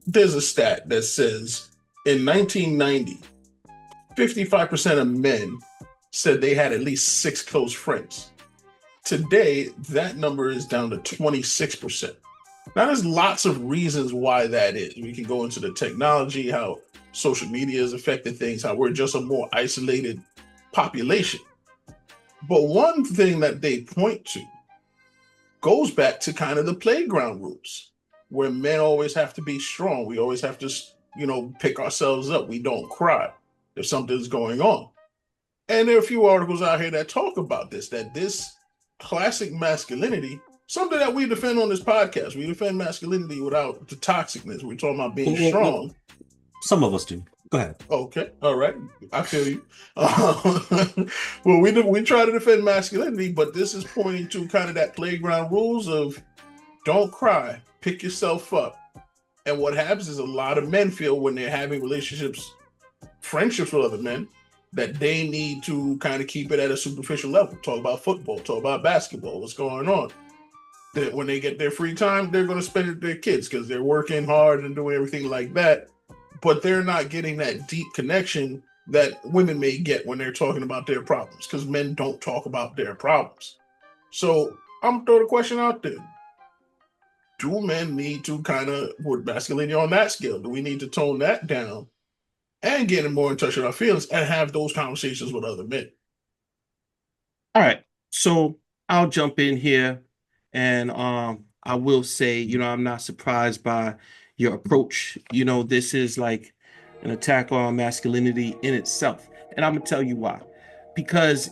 there's a stat that says in 1990, 55% of men said they had at least 6 close friends. Today, that number is down to 26%. Now, there's lots of reasons why that is. We can go into the technology, how social media has affected things, how we're just a more isolated population. But one thing that they point to goes back to kind of the playground rules, where men always have to be strong. We always have to, pick ourselves up. We don't cry if something's going on. And there are a few articles out here that talk about this, that this classic masculinity, something that we defend on this podcast. We defend masculinity without the toxicness. We're talking about being strong. Some of us do. Go ahead. Okay. All right. I feel you. Well, we try to defend masculinity, but this is pointing to kind of that playground rules of don't cry, pick yourself up. And what happens is a lot of men feel when they're having relationships, friendships with other men, that they need to kind of keep it at a superficial level. Talk about football, talk about basketball, what's going on. That when they get their free time, they're going to spend it with their kids because they're working hard and doing everything like that. But they're not getting that deep connection that women may get when they're talking about their problems, because men don't talk about their problems. So I'm going to throw the question out there. Do men need to kind of put masculinity on that scale? Do we need to tone that down and get more in touch with our feelings and have those conversations with other men? All right. So I'll jump in here and I will say, I'm not surprised by your approach. This is like an attack on masculinity in itself. And I'm going to tell you why. Because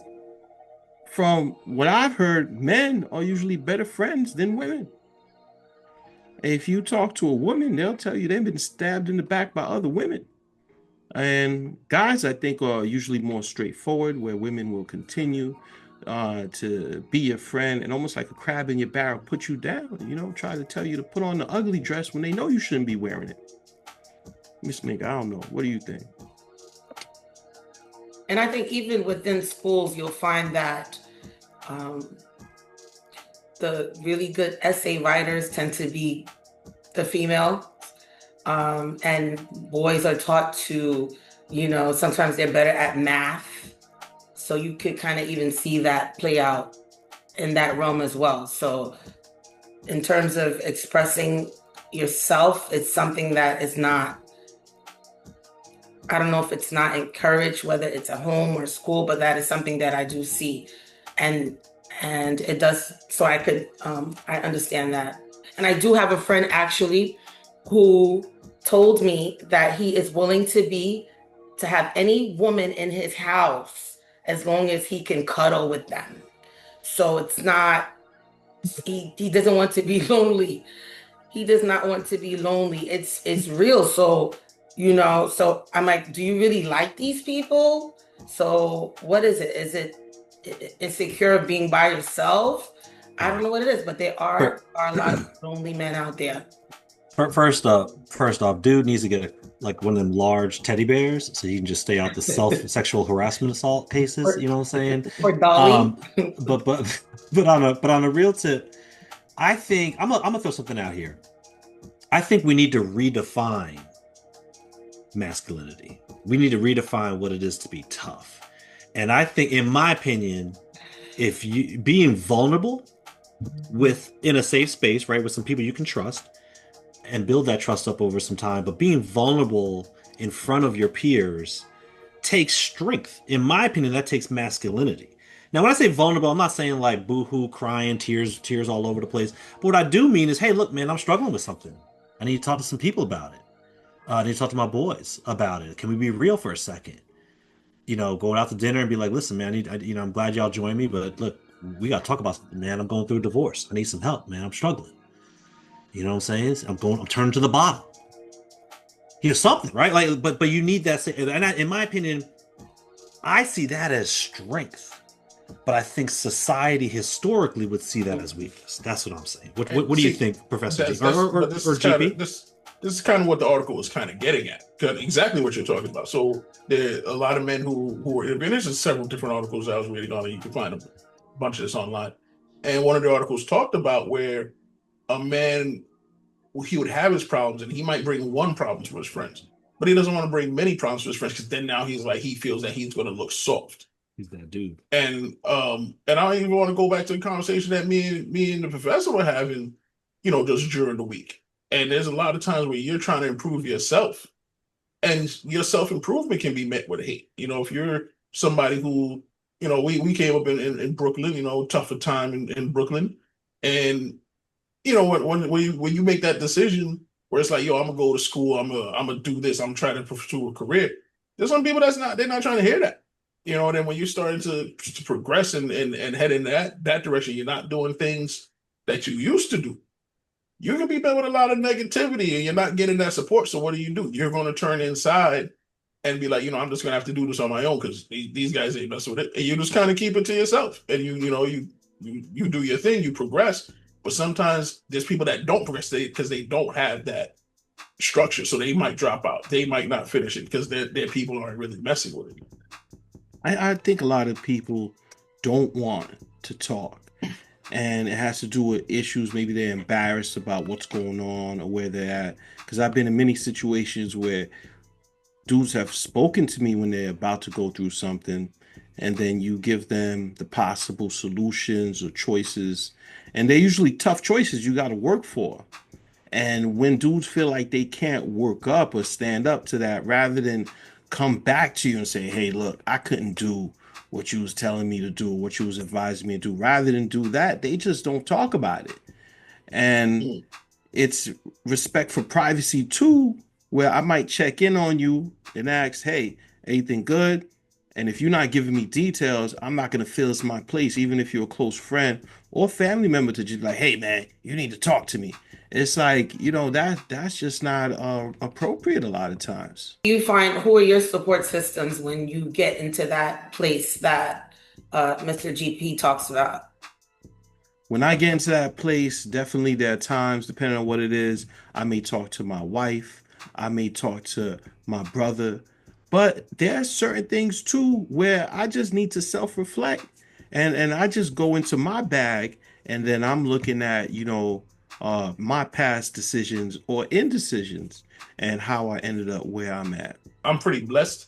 from what I've heard, men are usually better friends than women. If you talk to a woman, they'll tell you they've been stabbed in the back by other women. And guys, I think, are usually more straightforward, where women will continue to be your friend and almost like a crab in your barrel, put you down, try to tell you to put on the ugly dress when they know you shouldn't be wearing it. Miss Minga, I don't know. What do you think? And I think even within schools, you'll find that the really good essay writers tend to be the female. And boys are taught to, sometimes they're better at math. So you could kind of even see that play out in that realm as well. So in terms of expressing yourself, it's something that is not, I don't know if it's not encouraged, whether it's at home or school, but that is something that I do see. And it does, so I understand that. And I do have a friend actually who told me that he is willing to have any woman in his house as long as he can cuddle with them. So it's not, he doesn't want to be lonely. He does not want to be lonely. It's real. So, so I'm like, do you really like these people? So what is it? Is it insecure of being by yourself? I don't know what it is, but there are a lot of lonely men out there. First off, dude needs to get one of them large teddy bears so he can just stay out the sexual harassment assault cases. You know what I'm saying? Or Dolly. But on a real tip, I think I'm gonna throw something out here. I think we need to redefine masculinity. We need to redefine what it is to be tough. And I think, in my opinion, if you being vulnerable in a safe space, right, with some people you can trust, and build that trust up over some time, but being vulnerable in front of your peers takes strength. In my opinion, that takes masculinity. Now, when I say vulnerable, I'm not saying like boo-hoo, crying, tears all over the place. But what I do mean is, hey, look, man, I'm struggling with something. I need to talk to some people about it. I need to talk to my boys about it. Can we be real for a second? Going out to dinner and be like, listen, man, I'm glad y'all joined me, but look, we got to talk about something, man. I'm going through a divorce. I need some help, man. I'm struggling. You know what I'm saying? I'm turning to the bottom. Something, right? But you need that. And in my opinion, I see that as strength. But I think society historically would see that as weakness. That's what I'm saying. What do you think, Professor G? Or GP? This is kind of what the article was kind of getting at. Exactly what you're talking about. So there are a lot of men who are, and there's just several different articles I was reading on, and you can find a bunch of this online. And one of the articles talked about where a man he would have his problems, and he might bring one problem to his friends, but he doesn't want to bring many problems to his friends because then now he's like he feels that he's going to look soft. He's that dude. And I don't even want to go back to the conversation that me and the professor were having, just during the week. And there's a lot of times where you're trying to improve yourself, and your self-improvement can be met with hate. If you're somebody who, we came up in Brooklyn, tougher time in Brooklyn. And, when you make that decision where it's like, yo, I'm gonna go to school, I'm gonna do this, I'm trying to pursue a career. There's some people they're not trying to hear that. And then when you're starting to progress and head in that direction, you're not doing things that you used to do. You're going to be met with a lot of negativity and you're not getting that support. So what do? You're going to turn inside and be like, I'm just going to have to do this on my own because these guys ain't messing with it. And you just kind of keep it to yourself. And you do your thing, you progress. But sometimes there's people that don't progress because they don't have that structure. So they might drop out. They might not finish it because their people aren't really messing with it. I think a lot of people don't want to talk. And it has to do with issues. Maybe they're embarrassed about what's going on or where they're at. Because I've been in many situations where dudes have spoken to me when they're about to go through something. And then you give them the possible solutions or choices. And they're usually tough choices you got to work for. And when dudes feel like they can't work up or stand up to that, rather than come back to you and say, hey, look, I couldn't do what you was telling me to do, what you was advising me to do. Rather than do that, they just don't talk about it. And it's respect for privacy too, where I might check in on you and ask, hey, anything good? And if you're not giving me details, I'm not going to feel it's my place, even if you're a close friend or family member, to just like, hey, man, you need to talk to me. It's like, that's just not appropriate a lot of times. You find, who are your support systems when you get into that place that Mr. GP talks about? When I get into that place, definitely there are times, depending on what it is, I may talk to my wife, I may talk to my brother, but there are certain things too where I just need to self-reflect, and I just go into my bag, and then I'm looking at, my past decisions or indecisions and how I ended up where I'm at. I'm pretty blessed.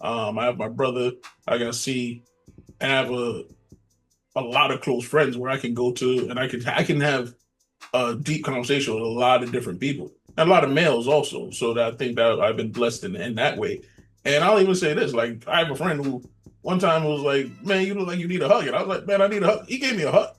I have my brother I gotta see, and I have a lot of close friends where I can go to, and I can have a deep conversation with a lot of different people, and a lot of males also. So that I think that I've been blessed in that way. And I'll even say this: like, I have a friend who one time was like, "Man, you look like you need a hug," and I was like, "Man, I need a hug." He gave me a hug.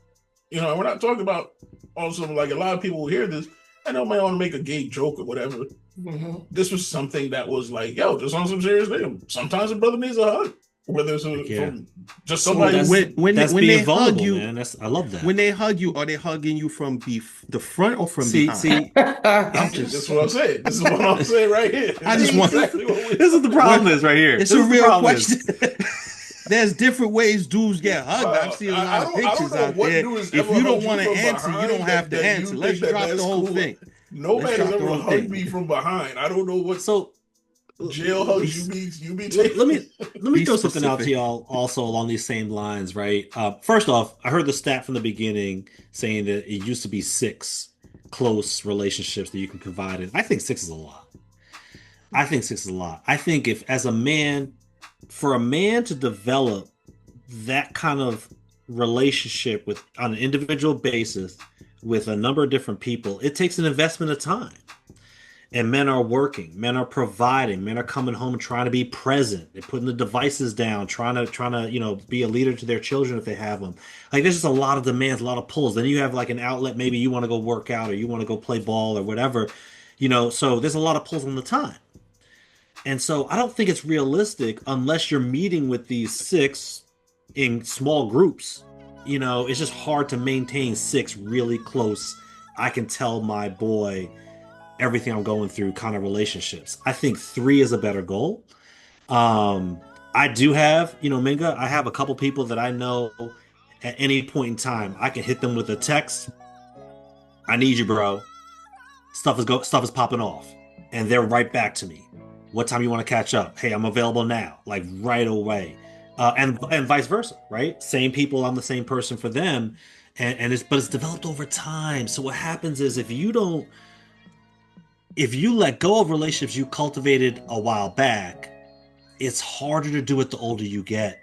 And we're not talking about also, like, a lot of people will hear this. I know might want to make a gay joke or whatever. Mm-hmm. This was something that was like, yo, just on some serious thing. Sometimes a brother needs a hug, whether it's from just somebody. When they hug you, man. I love that. When they hug you, are they hugging you from the front or from behind? See, this is what I'm saying. This is what I'm saying right here. This is the problem is right here. It's a real question. There's different ways dudes get hugged. I've seen a lot of pictures out there. If you don't want to answer, you don't have to answer. Let's drop the whole thing. Nobody has ever hugged me from behind. I don't know what jail hugs you be taking. Let me throw something out to y'all also along these same lines, right? First off, I heard the stat from the beginning saying that it used to be 6 close relationships that you can confide in. I think 6 is a lot. I think if, as a man, for a man to develop that kind of relationship with on an individual basis with a number of different people, it takes an investment of time. And men are working, men are providing, men are coming home and trying to be present. They're putting the devices down, trying to be a leader to their children if they have them. Like, there's just a lot of demands, a lot of pulls. Then you have like an outlet, maybe you want to go work out or you want to go play ball or whatever, so there's a lot of pulls on the time. And so I don't think it's realistic unless you're meeting with these 6 in small groups. It's just hard to maintain 6 really close, I can tell my boy everything I'm going through kind of relationships. I think 3 is a better goal. I do have, Minga, I have a couple people that I know at any point in time, I can hit them with a text. I need you, bro. Stuff is popping off. And they're right back to me. What time you want to catch up? Hey, I'm available now, like right away. And vice versa, right? Same people, I'm the same person for them. But it's developed over time. So what happens is if you don't if you let go of relationships you cultivated a while back, it's harder to do it the older you get.